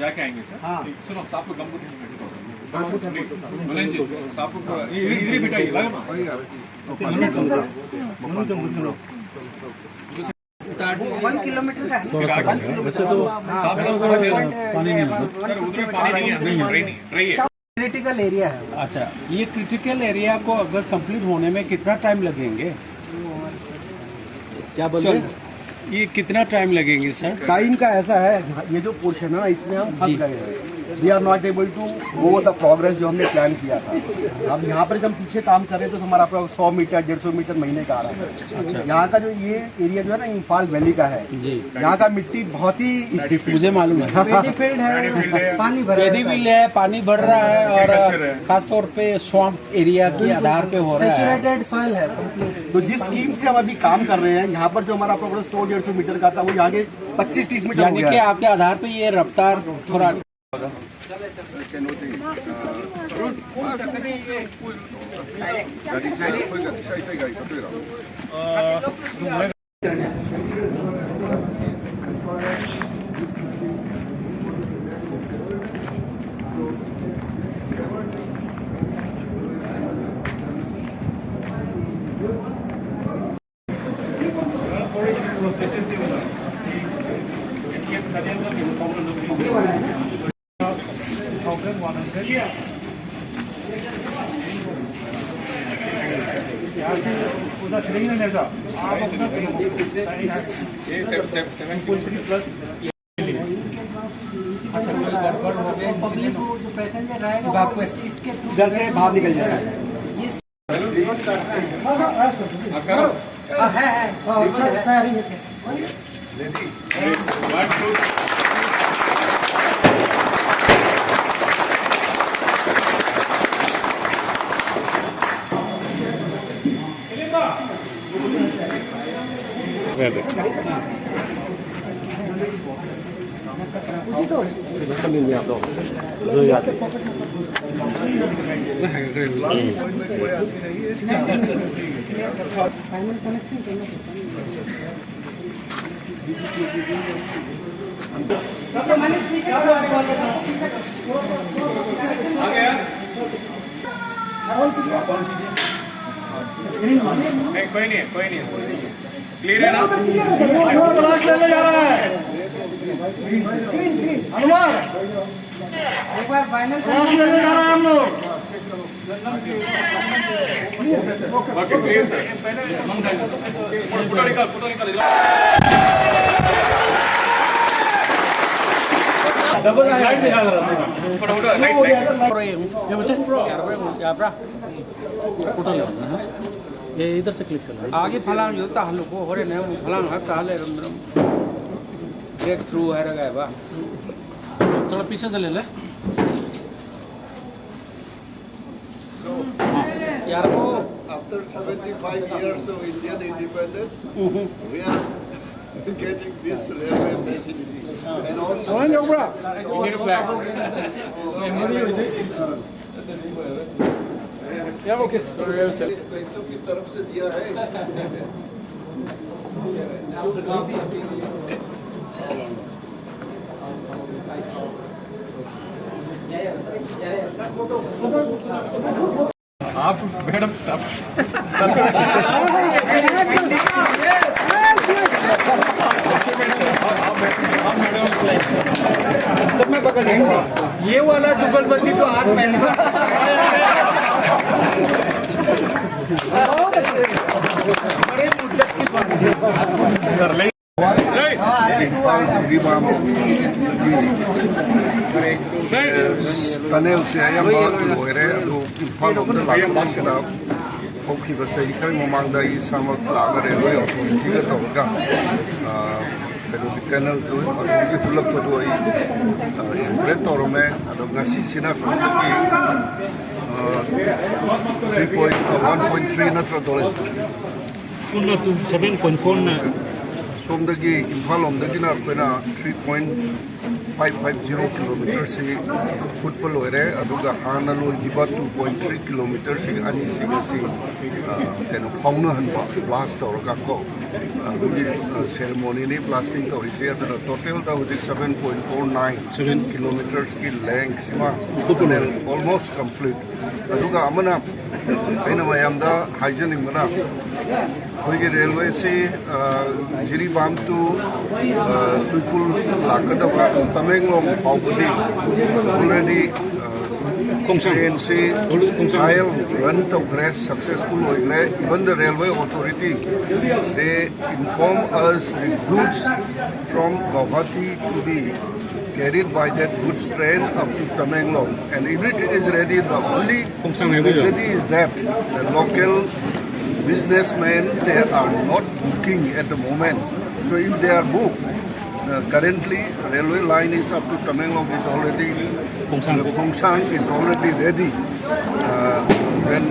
जाके आएंगे सर। हाँ सुनो आप लोग गम इधर ही बिठाइए लगा ना 1 किलोमीटर का है वैसे तो पानी नहीं है क्रिटिकल एरिया है। अच्छा ये क्रिटिकल एरिया को अगर कंप्लीट होने में कितना टाइम लगेंगे? क्या बोल रहे हैं? ये कितना टाइम लगेंगे सर? टाइम का ऐसा है, ये जो पोर्शन है ना इसमें हम फंस गए हैं। We are not able to go the progress जो हमने प्लान किया था। अब यहाँ पर जब हम पीछे काम कर रहे थे तो हमारा 100 मीटर 150 मीटर महीने का आ रहा है। अच्छा। यहाँ का जो ये एरिया जो है ना इम्फाल वैली का है जी, यहाँ का मिट्टी बहुत ही मुझे मालूम है फील्ड है, पानी भर है, पानी बढ़ रहा है और खासतौर पे स्वाम्प एरिया के आधार पे हो रहा है, सैचुरेटेड सॉइल है। तो जिस स्कीम से हम अभी काम कर रहे हैं यहाँ पर जो हमारा प्रोग्रेस 100-150 मीटर का था वो यहाँ के 25-30 मीटर यानी कि आपके आधार पे ये रफ्तार थोड़ा पब्लिक जो पैसेंजर रहेगा वो इसके थ्रू घर से बाहर निकल जाएगा। फाइनल कनेक्शन करना कोई नहीं क्लियर है ना? ब्लास्ट लेने जा रहा है हनुमान, एक बार फाइनल ब्लास्ट लेने जा रहा है हम लोग। Okay clear sir. फोटो निकाल डबल लाइट दिखा रहा फोटो राइट ये इधर से क्लिक करना आगे फलांग जो ताहलु को हो रहे ने फलांग हक ताहले रंदरम ब्रेक थ्रू है रगा है बा थोड़ा पीछे से ले ले यार को After 75 years of Indian independence, we are getting this railway facility. And also, पैसों की तरफ से दिया है. आप मैडम सब में पकड़ ये वाला जुगलबंदी तो आज मैंने बड़े मुद्दत की कर ले Tunnel se ayamba loire ado Imphal of the Lakshana Hoki Vasai Kari Mamanda is some of Laga Railway Authority of Gam. The tunnel to Tulak Padoi in Bretorome, Adogasi Sina from the 1.3 Natra. 7.4 Somdagi Imphal omdagina pena 3.550 kilometers si Tupul ore aduga Hanalo giba 2.3 kilometers si ani si keno pauna hanpa blast or kako adugi ceremony ni blasting ka hoise adana total ta hoje 7.49 kilometers ki length sima tunnel almost complete aduga amana aina mayamda hygienic mana होगी railway से Jiribam to Tupul लाकदवा तमेंगलोंग पाउपदी already train से trial run to crash successful even the railway authority they inform us the goods from Guwahati to be carried by that goods train up to Tamenglong and everything is ready. The only ready is that the local businessmen, they are not booking at the moment. So if they are booked, currently railway line is up to Tamenglong is already, Khongsang is already ready. When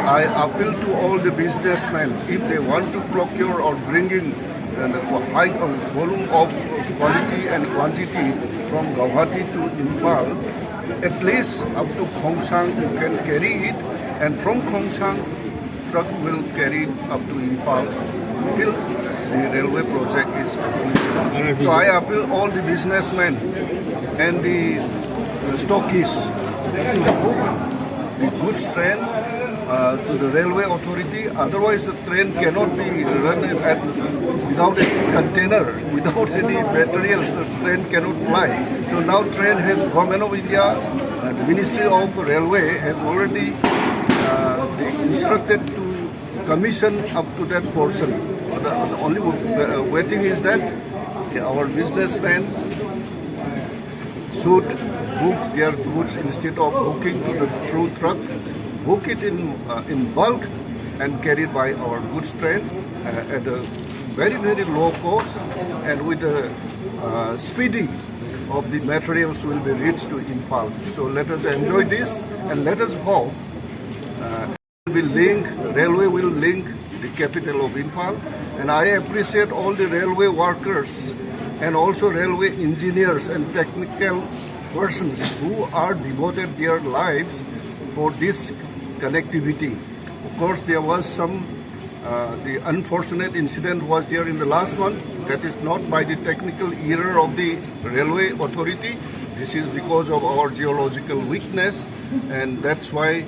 I appeal to all the businessmen, if they want to procure or bring in the high volume of quality and quantity from Guwahati to Imphal, at least up to Khongsang you can carry it, and from Khongsang truck will carry up to Imphal till the railway project is completed. So I appeal all the businessmen and the stockists to book the goods train to the railway authority. Otherwise, the train cannot be run without any container, without any materials. The train cannot fly. So now train has Government of India, the Ministry of Railway has already they instructed to commission up to that portion. The only waiting is that our businessmen should book their goods instead of booking to the through truck, book it in bulk and carried by our goods train at a very, very low cost and with a speedy of the materials will be reached to Imphal. So let us enjoy this and let us hope railway will link the capital of Imphal, and I appreciate all the railway workers and also railway engineers and technical persons who are devoted their lives for this connectivity. Of course, there was some the unfortunate incident was there in the last month. That is not by the technical error of the railway authority. This is because of our geological weakness, and that's why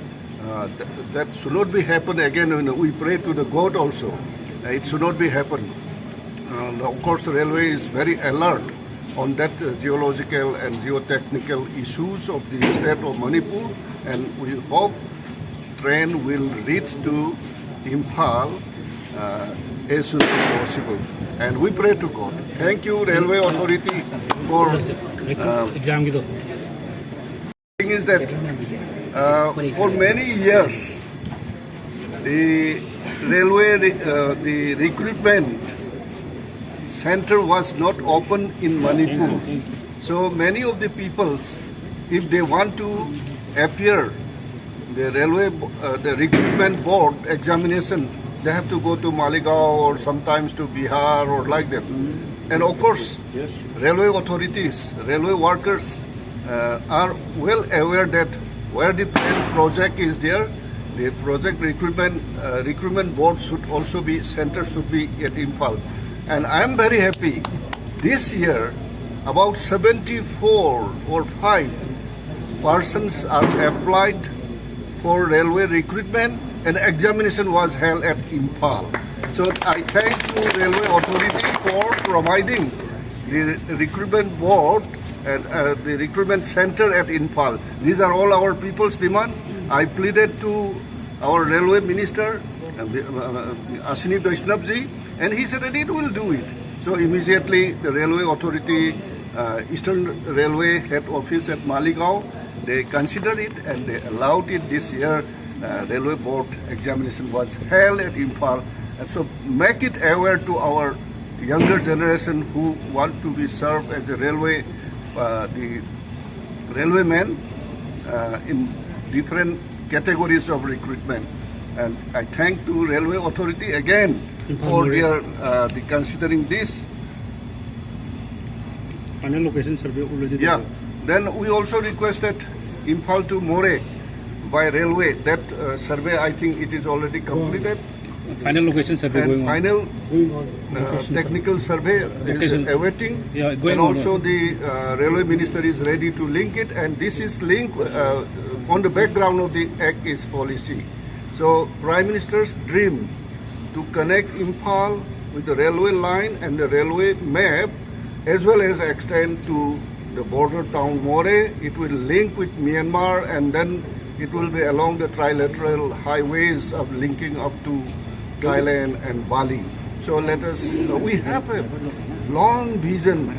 that should not be happen again. We pray to the God also. It should not be happen. Of course, the railway is very alert on that geological and geotechnical issues of the state of Manipur, and we hope train will reach to Imphal as soon as possible. And we pray to God. Thank you, Railway Authority, for thing is that for many years the railway, the recruitment center was not open in Manipur. So many of the peoples, if they want to appear the railway, the recruitment board examination, they have to go to Maligaon or sometimes to Bihar or like that. And of course, railway authorities, railway workers are well aware that where the train project is there, the project recruitment board should also be, center should be at Imphal. And I am very happy. This year, about 74 or 5 persons are applied for railway recruitment, and examination was held at Imphal. So I thank the railway authority for providing the recruitment board and the recruitment center at Imphal. These are all our people's demand. I pleaded to our railway minister, Ashwini Vaishnavji, and he said that it will do it. So immediately the railway authority, Eastern Railway head office at Maligaon, they considered it and they allowed it this year. Railway board examination was held at Imphal, and so make it aware to our younger generation who want to be served as a railway, the railwaymen in different categories of recruitment. And I thank to railway authority again for their the considering this. Final location survey already. Yeah. Then we also requested Imphal to More by railway. That survey, I think it is already completed. Final location survey And going on. final technical survey is awaiting. Yeah, going and on. also the railway minister is ready to link it. And this is linked on the background of the Act East policy. So Prime Minister's dream to connect Imphal with the railway line and the railway map, as well as extend to the border town More. It will link with Myanmar, and then it will be along the trilateral highways of linking up to Thailand and Bali. So let us, we have a long vision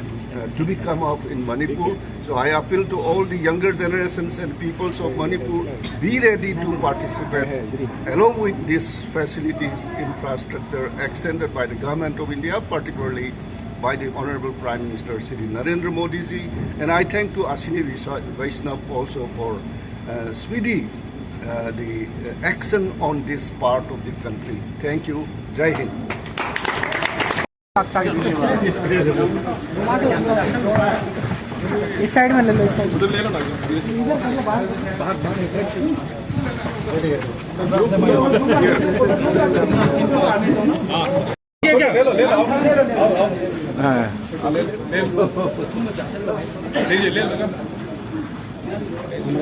to become up in Manipur. So I appeal to all the younger generations and peoples of Manipur, be ready to participate along with these facilities, infrastructure extended by the government of India, particularly by the Honorable Prime Minister Shri Narendra Modi ji. And I thank to Ashwini Vaishnav also for speedy the action on this part of the country. Thank you. Jai Hind. इस side में ले लो, इस side उधर ले लो ना ये क्या ले लो हाँ लीजिए ले लो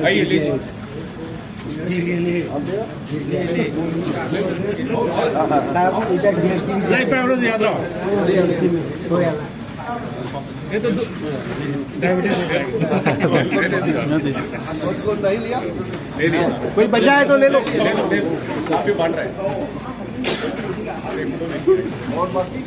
आइए लीजिए जय प्रभु याद रहो ये तो डायबिटीज हो जाएगा ले लिया कोई बचा है तो ले लो। काफी बांट रहा है और बाकी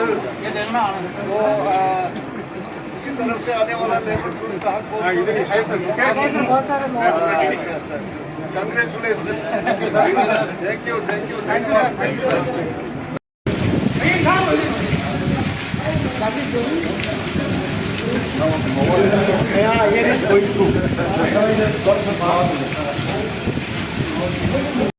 वो इसी तरफ से आने वाला लेबर टूल कहाँ को बहुत सारे लोग congratulation thank you thank you thank you thank you Yeah, it is going through.